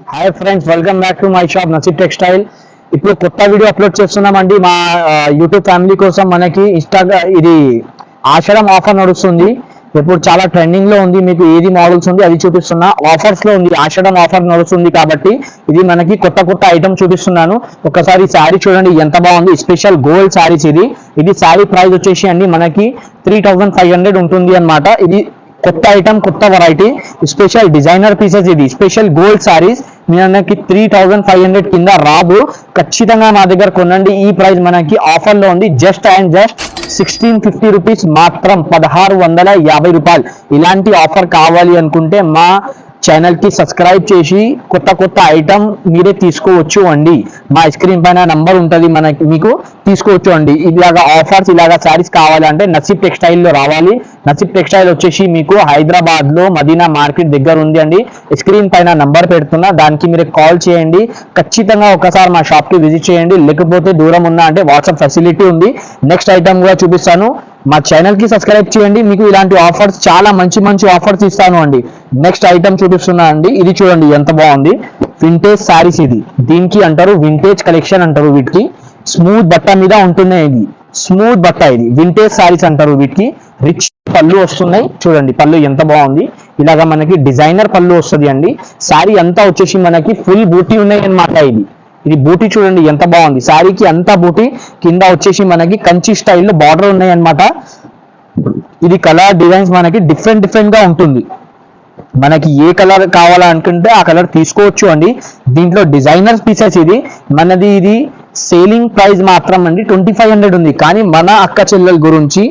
Hi friends, welcome back to my shop నసీబ్ textile. ఇప్పుడు కొత్త video upload చేస్తున్నామండి మా యూట్యూబ్ ఫ్యామిలీ కోసం. మనకి ఇది ఆషాఢం ఆఫర్ నడుస్తుంది. ఇప్పుడు చాలా ట్రెండింగ్ లో ఉంది. మీకు ఏది మోడల్స్ ఉంది అది చూపిస్తున్నా. ఆఫర్స్ లో ఉంది, ఆషాఢం ఆఫర్ నడుస్తుంది కాబట్టి ఇది మనకి కొత్త ఐటమ్ చూపిస్తున్నాను. ఒకసారి శారీ చూడండి ఎంత బాగుంది. స్పెషల్ గోల్డ్ శారీస్ ఇది శారీ ప్రైస్ వచ్చేసి అండి మనకి 3500 ఉంటుంది అన్నమాట. ఇది కొత్త ఐటమ్, కొత్త వెరైటీ, స్పెషల్ డిజైనర్ పీసెస్. ఇది స్పెషల్ గోల్డ్ సారీస్ మనకి 3500 కింద రాదు. ఖచ్చితంగా మా దగ్గర కొనండి. ఈ ప్రైస్ మనకి ఆఫర్ లో ఉంది. జస్ట్ 1650 రూపీస్ మాత్రం, 1650 రూపాయలు. ఇలాంటి ఆఫర్ కావాలి అనుకుంటే మా ఛానల్ కి సబ్స్క్రైబ్ చేసి కొత్త ఐటమ్ మీరే తీసుకోవచ్చు అండి. మా స్క్రీన్ పైన నంబర్ ఉంటుంది, మీకు తీసుకోవచ్చు అండి. ఇలాగా ఆఫర్స్, ఇలాగా శారీస్ కావాలంటే నసీబ్ టెక్స్టైల్ లో రావాలి. నసీబ్ టెక్స్టైల్ వచ్చేసి మీకు హైదరాబాద్ లో మదీనా మార్కెట్ దగ్గర ఉంది అండి. స్క్రీన్ పైన నంబర్ పెడుతున్నా, దానికి మీరు కాల్ చేయండి. ఖచ్చితంగా ఒకసారి మా షాప్ కి విజిట్ చేయండి. లేకపోతే దూరం ఉన్నా అంటే వాట్సాప్ ఫెసిలిటీ ఉంది. నెక్స్ట్ ఐటమ్ కూడా చూపిస్తాను. మా ఛానల్ కి సబ్స్క్రైబ్ చేయండి. మీకు ఇలాంటి ఆఫర్స్, చాలా మంచి ఆఫర్స్ ఇస్తాను అండి. నెక్స్ట్ ఐటమ్ చూపిస్తున్నా అండి. ఇది చూడండి ఎంత బాగుంది. వింటేజ్ శారీస్ ఇది. దీనికి అంటారు వింటేజ్ కలెక్షన్ అంటారు. వీటికి స్మూత్ బట్ట మీద ఉంటున్నాయి. ఇది స్మూత్ బట్ట, ఇది వింటేజ్ శారీస్ అంటారు. వీటికి రిచ్ పళ్ళు వస్తున్నాయి. చూడండి పళ్ళు ఎంత బాగుంది. ఇలాగా మనకి డిజైనర్ పళ్ళు వస్తుంది అండి. శారీ అంతా వచ్చేసి మనకి ఫుల్ బూటీ ఉన్నాయి అన్నమాట. ఇది బూటీ చూడండి ఎంత బాగుంది. శారీకి అంతా బూటీ, కింద వచ్చేసి మనకి కంచి స్టైల్లో బార్డర్ ఉన్నాయి అన్నమాట. ఇది కలర్ డిజైన్స్ మనకి డిఫరెంట్ గా ఉంటుంది. మనకి ఏ కలర్ కావాలనుకుంటే ఆ కలర్ తీసుకోవచ్చు అండి. దీంట్లో డిజైనర్ పీసెస్. ఇది సేలింగ్ ప్రైస్ మాత్రం అండి 2500 ఉంది. కానీ మన అక్క చెల్లెల గురించి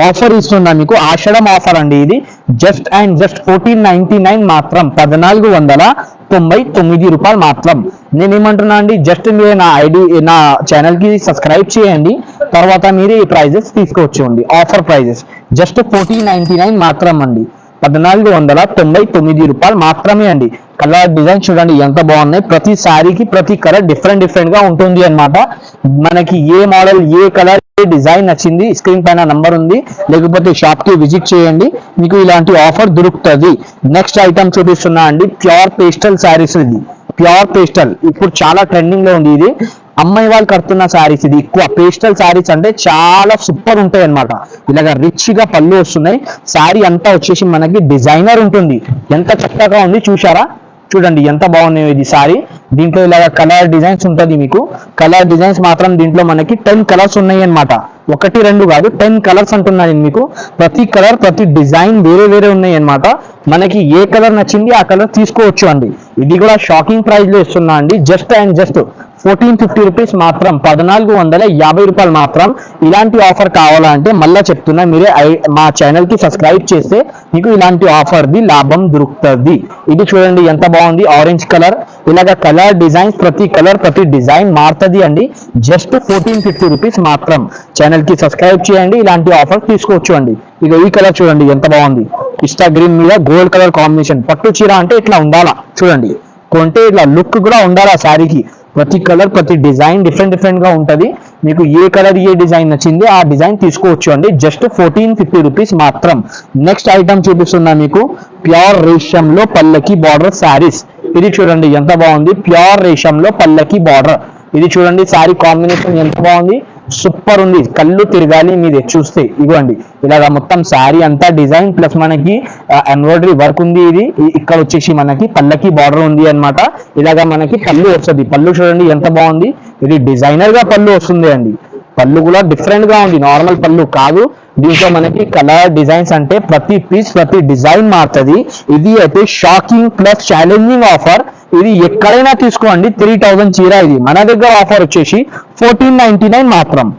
ఆఫర్ ఇస్తున్నా మీకు. ఆషాఢం ఆఫర్ అండి. ఇది జస్ట్ 1499 మాత్రం, 1499 రూపాయలు మాత్రం. నేనేమంటున్నా అండి, జస్ట్ మీరు నా ఛానల్ కి సబ్స్క్రైబ్ చేయండి, తర్వాత మీరు ఈ ప్రైజెస్ తీసుకోవచ్చు అండి. ఆఫర్ ప్రైజెస్ జస్ట్ 1499 మాత్రం అండి, 1499 రూపాయలు మాత్రమే అండి. కలర్ డిజైన్ చూడండి ఎంత బాగున్నాయి. ప్రతి శారీకి ప్రతి కలర్ డిఫరెంట్ గా ఉంటుంది అన్నమాట. మనకి ఏ మోడల్, ఏ కలర్, ఏ డిజైన్ నచ్చింది స్క్రీన్ పైన నంబర్ ఉంది. లేకపోతే షాప్ కి విజిట్ చేయండి, మీకు ఇలాంటి ఆఫర్ దొరుకుతుంది. నెక్స్ట్ ఐటమ్ చూపిస్తున్నా అండి. Pure pastel saris. ఇది ప్యూర్ పేస్టల్ ఇప్పుడు చాలా ట్రెండింగ్ లో ఉంది. ఇది అమ్మాయి వాళ్ళు కడుతున్న శారీస్. ఇది ఎక్కువ పేస్టల్ శారీస్ అంటే చాలా సూపర్ ఉంటాయి అన్నమాట. ఇలాగా రిచ్ గా పళ్ళు వస్తున్నాయి. శారీ అంతా వచ్చేసి మనకి డిజైనర్ ఉంటుంది. ఎంత చక్కగా ఉంది చూసారా. చూడండి ఎంత బాగున్నాయి ఇది శారీ. దీంట్లో ఇలాగ కలర్ డిజైన్స్ ఉంటుంది. మీకు కలర్ డిజైన్స్ మాత్రం దీంట్లో మనకి 10 కలర్స్ ఉన్నాయి అన్నమాట. 1, 2 కాదు, 10 కలర్స్ అంటున్నాను మీకు. ప్రతి కలర్, ప్రతి డిజైన్ వేరే ఉన్నాయి అన్నమాట. మనకి ఏ కలర్ నచ్చింది ఆ కలర్ తీసుకోవచ్చు అండి. ఇది కూడా షాకింగ్ ప్రైస్ లో ఇస్తున్నా అండి. జస్ట్ 1450 రూపీస్ మాత్రం, 1450 రూపాయలు మాత్రం. ఇలాంటి ఆఫర్ కావాలంటే మళ్ళా చెప్తున్నా, మీరే మా ఛానల్ కి సబ్స్క్రైబ్ చేస్తే మీకు ఇలాంటి ఆఫర్ ది లాభం దొరుకుతుంది. ఇది చూడండి ఎంత బాగుంది. Orange colour. ఇలాగ కలర్ డిజైన్స్, ప్రతి కలర్, ప్రతి డిజైన్ మారుతుంది అండి. జస్ట్ 1450 రూపీస్ మాత్రం. ఛానల్ కి సబ్స్క్రైబ్ చేయండి, ఇలాంటి ఆఫర్ తీసుకోవచ్చు అండి. ఇక ఈ కలర్ చూడండి ఎంత బాగుంది. పిస్తా గ్రీన్ మీద గోల్డ్ కలర్ కాంబినేషన్. పట్టు చీర అంటే ఇట్లా ఉండాలా. చూడండి కొంటే ఇట్లా లుక్ కూడా ఉండాలా శారీకి. ప్రతి కలర్, ప్రతి డిజైన్ డిఫరెంట్ గా ఉంటది. మీకు ఏ కలర్, ఏ డిజైన్ నచ్చింది ఆ డిజైన్ తీసుకోవచ్చు అండి. జస్ట్ 1450 రూపీస్ మాత్రం. నెక్స్ట్ ఐటమ్ చూపిస్తున్నా మీకు. ప్యూర్ రేషంలో పల్లకి బార్డర్ శారీస్. ఇది చూడండి ఎంత బాగుంది. ప్యూర్ రేషంలో పల్లకి బార్డర్. ఇది చూడండి శారీ కాంబినేషన్ ఎంత బాగుంది. సూపర్ ఉంది. కళ్ళు తిరగాలి మీరు చూస్తే. ఇవ్వండి ఇలాగా మొత్తం శారీ అంతా డిజైన్ ప్లస్ మనకి ఎంబ్రాయిడరీ వర్క్ ఉంది. ఇది ఇక్కడ వచ్చేసి మనకి పల్లకి బార్డర్ ఉంది అన్నమాట. ఇలాగా మనకి పళ్ళు వస్తుంది. పళ్ళు చూడండి ఎంత బాగుంది. ఇది డిజైనర్ గా పళ్ళు వస్తుంది అండి. పళ్ళు కూడా డిఫరెంట్ గా ఉంది, నార్మల్ పళ్ళు కాదు. దీంట్లో మనకి కలర్ డిజైన్స్ అంటే ప్రతి పీస్, ప్రతి డిజైన్ మారుతుంది. ఇది అయితే షాకింగ్ ప్లస్ ఛాలెంజింగ్ ఆఫర్. ఇది ఎక్కడైనా తీసుకోండి. 3000 చీర. ఇది మన దగ్గర ఆఫర్ వచ్చేసి 1499 మాత్రం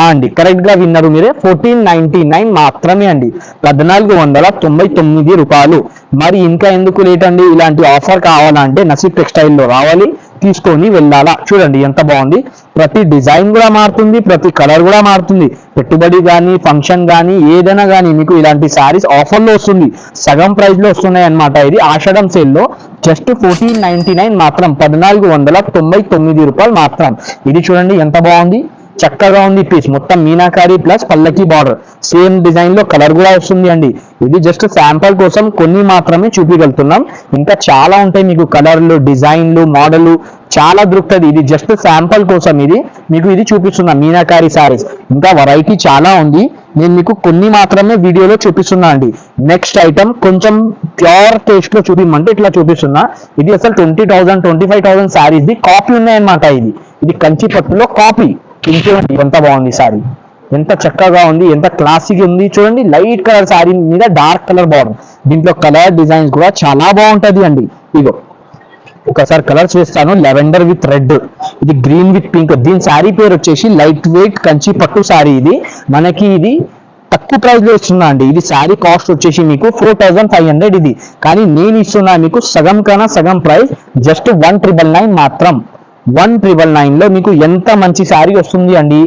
అండి. కరెక్ట్ గా విన్నారు మీరే, 1499 మాత్రమే అండి, 1499 రూపాయలు. మరి ఇంకా ఎందుకు లేట్ అండి. ఇలాంటి ఆఫర్ కావాలంటే నసీబ్ టెక్స్టైల్ లో రావాలి, తీసుకొని వెళ్ళాలా. చూడండి ఎంత బాగుంది. ప్రతి డిజైన్ కూడా మారుతుంది, ప్రతి కలర్ కూడా మారుతుంది. పెట్టుబడి కానీ, ఫంక్షన్ కానీ, ఏదైనా కానీ మీకు ఇలాంటి శారీస్ ఆఫర్ లో వస్తుంది. సగం ప్రైస్ లో వస్తున్నాయి అన్నమాట. ఇది ఆషాఢం సేల్ లో జస్ట్ 1499 మాత్రం, 1499 రూపాయలు మాత్రం. ఇది చూడండి ఎంత బాగుంది. చక్కగా ఉంది పీస్, మొత్తం మీనాకారి ప్లస్ పల్లకి బార్డర్, సేమ్ డిజైన్ లో కలర్ కూడా వస్తుంది అండి. ఇది జస్ట్ శాంపుల్ కోసం కొన్ని మాత్రమే చూపించగలుగుతున్నాం, ఇంకా చాలా ఉంటాయి మీకు కలర్లు, డిజైన్లు, మోడల్ చాలా దొరుకుతుంది. ఇది జస్ట్ శాంపుల్ కోసం ఇది చూపిస్తున్నా మీనాకారి సారీస్, ఇంకా వెరైటీ చాలా ఉంది, నేను మీకు కొన్ని మాత్రమే వీడియోలో చూపిస్తున్నా అండి. నెక్స్ట్ ఐటమ్ కొంచెం ప్యూర్ టేస్ట్ లో చూపిమంటే ఇట్లా చూపిస్తున్నా. ఇది అసలు 20,000 25,000 సారీస్ కాపీ ఉన్నాయన్నమాట. ఇది కంచి పట్టులో కాపీ. ఇంకేంటి ఎంత బాగుంది సారీ, ఎంత చక్కగా ఉంది, ఎంత క్లాసిక్ ఉంది చూడండి. లైట్ కలర్ సారీ మీద డార్క్ కలర్ బార్డర్, దీంట్లో కలర్ డిజైన్స్ కూడా చాలా బాగుంటది అండి. ఇగో ఒకసారి కలర్స్ వేస్తాను, లెవెండర్ విత్ రెడ్, ఇది గ్రీన్ విత్ పింక్. దీని శారీ పేరు వచ్చేసి లైట్ వెయిట్ కంచి పట్టు శారీ. ఇది తక్కువ ప్రైస్ లో ఇస్తున్నా అండి. ఇది శారీ కాస్ట్ వచ్చేసి మీకు 4,500 ఇది, కానీ నేను ఇస్తున్నా మీకు సగం కన్నా సగం ప్రైస్, జస్ట్ 1,999 మాత్రం. 1,999 లో మీకు ఎంత మంచి శారీ వస్తుంది అండి.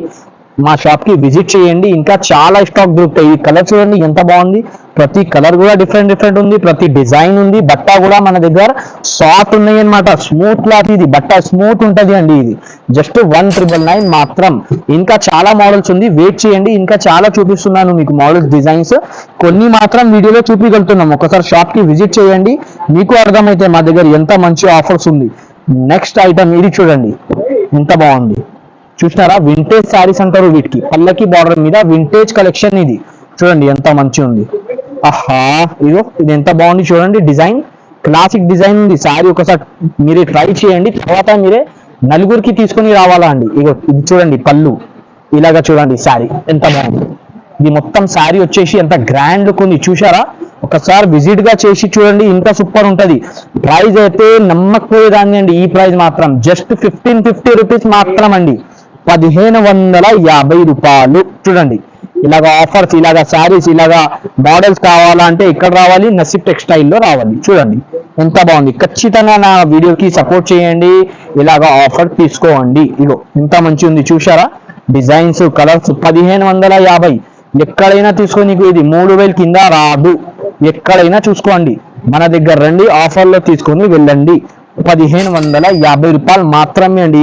మా షాప్ కి విజిట్ చేయండి, ఇంకా చాలా స్టాక్ దొరుకుతాయి. ఈ కలర్ చూడండి ఎంత బాగుంది, ప్రతి కలర్ కూడా డిఫరెంట్ ఉంది, ప్రతి డిజైన్ ఉంది. బట్ట కూడా మన దగ్గర సాఫ్ట్ ఉన్నాయి అన్నమాట, స్మూత్ క్లాత్, ఇది బట్ట స్మూత్ ఉంటది అండి. ఇది జస్ట్ 1,999 మాత్రం. ఇంకా చాలా మోడల్స్ ఉంది, వెయిట్ చేయండి, ఇంకా చాలా చూపిస్తున్నాను మీకు మోడల్స్, డిజైన్స్ కొన్ని మాత్రం వీడియోలో చూపించగలుగుతున్నాం. ఒకసారి షాప్ కి విజిట్ చేయండి, మీకు అర్థమైతే మా దగ్గర ఎంత మంచి ఆఫర్స్ ఉంది. నెక్స్ట్ ఐటమ్ ఇది చూడండి ఎంత బాగుంది, చూసినారా, వింటేజ్ శారీస్ అంటారు వీటికి, పల్లకి బార్డర్ మీద వింటేజ్ కలెక్షన్. ఇది చూడండి ఎంత మంచి ఉంది, ఆహా ఇది ఎంత బాగుంది చూడండి. డిజైన్ క్లాసిక్ డిజైన్ ఉంది. శారీ ఒకసారి మీరే ట్రై చేయండి, తర్వాత మీరే నలుగురికి తీసుకొని రావాలా అండి. ఇది చూడండి పళ్ళు, ఇలాగా చూడండి శారీ ఎంత బాగుంది. ఇది మొత్తం శారీ వచ్చేసి ఎంత గ్రాండ్ లుక్ ఉంది చూసారా. ఒకసారి విజిట్ గా చేసి చూడండి, ఇంకా సూపర్ ఉంటది. ప్రైస్ అయితే నమ్మకపోయేదాన్ని అండి. ఈ ప్రైస్ మాత్రం జస్ట్ 1550 రూపీస్ మాత్రం అండి, 1,550 రూపాయలు. చూడండి ఇలాగా ఆఫర్స్, ఇలాగా శారీస్, ఇలాగా మోడల్స్ కావాలంటే ఇక్కడ రావాలి, నసీబ్ టెక్స్టైల్ లో రావాలి. చూడండి ఎంత బాగుంది, ఖచ్చితంగా నా వీడియోకి సపోర్ట్ చేయండి, ఇలాగా ఆఫర్ తీసుకోండి. ఎంత మంచి ఉంది చూసారా, డిజైన్స్, కలర్స్. 1,550 ఎక్కడైనా తీసుకోండి, ఇది 3,000 కింద రాదు. ఎక్కడైనా చూసుకోండి, మన దగ్గర రండి, ఆఫర్ లో తీసుకొని వెళ్ళండి. 1,550 రూపాయలు మాత్రమే అండి.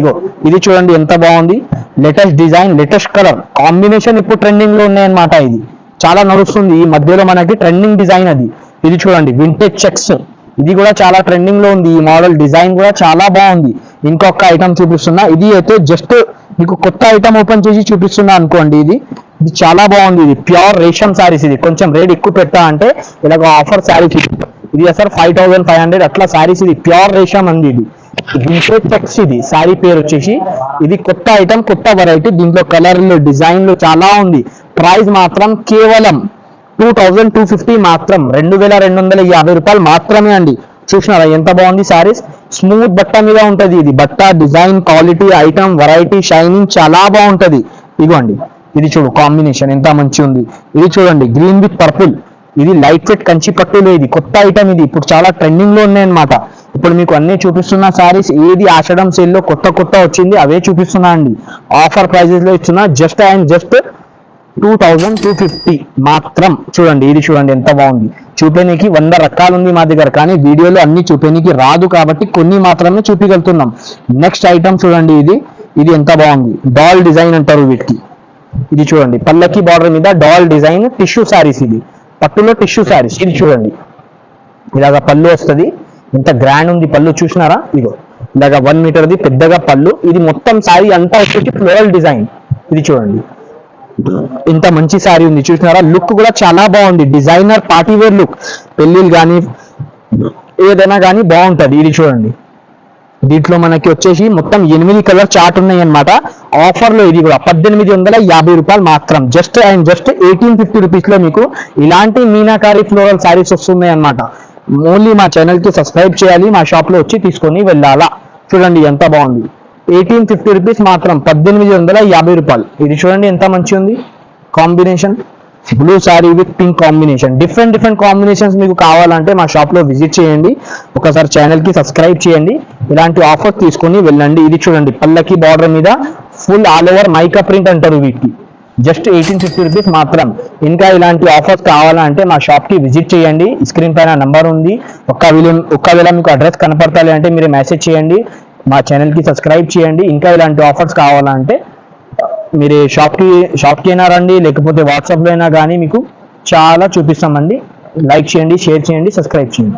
ఇది చూడండి ఎంత బాగుంది, latest design, latest colour combination, ఇప్పుడు ట్రెండింగ్ లో ఉన్నాయన్నమాట. ఇది చాలా నడుస్తుంది ఈ మధ్యలో, మనకి ట్రెండింగ్ డిజైన్ అది. ఇది చూడండి వింటేజ్ చెక్స్, ఇది కూడా చాలా ట్రెండింగ్ లో ఉంది. ఈ మోడల్ డిజైన్ కూడా చాలా బాగుంది. ఇంకొక ఐటమ్ చూపిస్తున్నా, ఇది అయితే జస్ట్ మీకు కొత్త ఐటమ్ ఓపెన్ చేసి చూపిస్తున్నా అనుకోండి. ఇది చాలా బాగుంది, ఇది ప్యూర్ రేషం శారీస్. ఇది కొంచెం రేట్ ఎక్కువ పెట్టా అంటే ఇలాగ ఆఫర్ శారీస్. ఇది అసలు 5,500 అట్లా శారీస్. ఇది ప్యూర్ రేషం అండి. ఇది వింటేజ్ చెక్స్, ఇది శారీ పేరు వచ్చేసి. ఇది కొత్త ఐటమ్, కొత్త వెరైటీ, దీంట్లో కలర్లు, డిజైన్లు చాలా ఉంది. ప్రైస్ మాత్రం కేవలం 2,250 మాత్రం, 2,250 రూపాయలు మాత్రమే అండి. చూసినారా ఎంత బాగుంది శారీస్, స్మూత్ బట్ట మీద ఉంటది. ఇది బట్ట, design, quality, item, variety, shining చాలా బాగుంటది. ఇదిగోండి ఇది చూడు కాంబినేషన్ ఎంత మంచి ఉంది. ఇది చూడండి గ్రీన్ విత్ పర్పుల్, ఇది లైట్ వెయిట్ కంచి పట్టులో. ఇది కొత్త ఐటమ్, ఇది ఇప్పుడు చాలా ట్రెండింగ్ లో ఉన్నాయన్నమాట. ఇప్పుడు మీకు అన్ని చూపిస్తున్న సారీస్, ఏది ఆషాఢం సేల్ లో కొత్త వచ్చింది అవే చూపిస్తున్నా అండి. ఆఫర్ ప్రైజెస్ లో ఇస్తున్నా, జస్ట్ 2,250 మాత్రం. చూడండి ఇది చూడండి ఎంత బాగుంది. చూపేనికి 100 రకాలు ఉంది మా దగ్గర, కానీ వీడియోలో అన్ని చూపేనికి రాదు కాబట్టి కొన్ని మాత్రమే చూపించగలుగుతున్నాం. నెక్స్ట్ ఐటమ్ చూడండి, ఇది ఎంత బాగుంది, డాల్ డిజైన్ అంటారు వీటికి. ఇది చూడండి పల్లకి బార్డర్ మీద డాల్ డిజైన్ టిష్యూ శారీస్. ఇది పట్టులో టిష్యూ శారీస్. ఇది చూడండి ఇలాగా పళ్ళు వస్తుంది, ఎంత గ్రాండ్ ఉంది పళ్ళు చూసినారా. ఇలాగా 1 మీటర్ది పెద్దగా పళ్ళు. ఇది మొత్తం శారీ అంతా వచ్చేసి ఫ్లోరల్ డిజైన్. ఇది చూడండి ఇంత మంచి శారీ ఉంది చూసినారా. లుక్ కూడా చాలా బాగుంది, డిజైనర్ పార్టీ వేర్ లుక్, పెళ్లిళ్ళు కానీ ఏదైనా కానీ బాగుంటది. ఇది చూడండి దీంట్లో మనకి వచ్చేసి మొత్తం 8 కలర్ చార్ట్ ఉన్నాయి అన్నమాట. ఆఫర్ లో ఇది కూడా 1,850 రూపాయలు మాత్రం. జస్ట్ 1,850 రూపీస్ లో మీకు ఇలాంటి మీనాకారి ఫ్లోరల్ శారీస్ వస్తున్నాయి అన్నమాట. ఓన్లీ మా ఛానల్ కి సబ్స్క్రైబ్ చేయాలి, మా షాప్ లో వచ్చి తీసుకొని వెళ్ళాలా. చూడండి ఎంత బాగుంది, 1,850 రూపీస్ మాత్రం, 1,850 రూపాయలు. ఇది చూడండి ఎంత మంచి ఉంది combination, blue sari with pink combination. Different combinations మీకు కావాలంటే మా షాప్ లో విజిట్ చేయండి, ఒకసారి ఛానల్ కి సబ్స్క్రైబ్ చేయండి, ఇలాంటి ఆఫర్ తీసుకొని వెళ్ళండి. ఇది చూడండి పల్లకి బార్డర్ మీద full all over mica print అంటారు వీటికి. జస్ట్ 1,850 రూపీస్ మాత్రం. ఇంకా ఇలాంటి ఆఫర్స్ కావాలంటే మా షాప్ కి విజిట్ చేయండి, స్క్రీన్ పైన నంబర్ ఉంది. ఒక్కవేళ మీకు అడ్రస్ కనపడతాలి అంటే మీరు మెసేజ్ చేయండి, మా ఛానల్ కి సబ్స్క్రైబ్ చేయండి. ఇంకా ఇలాంటి ఆఫర్స్ కావాలంటే మీరు షాప్కి అయినా రండి, లేకపోతే వాట్సాప్లో అయినా కానీ మీకు చాలా చూపిస్తామండి. లైక్ చేయండి, షేర్ చేయండి, సబ్స్క్రైబ్ చేయండి.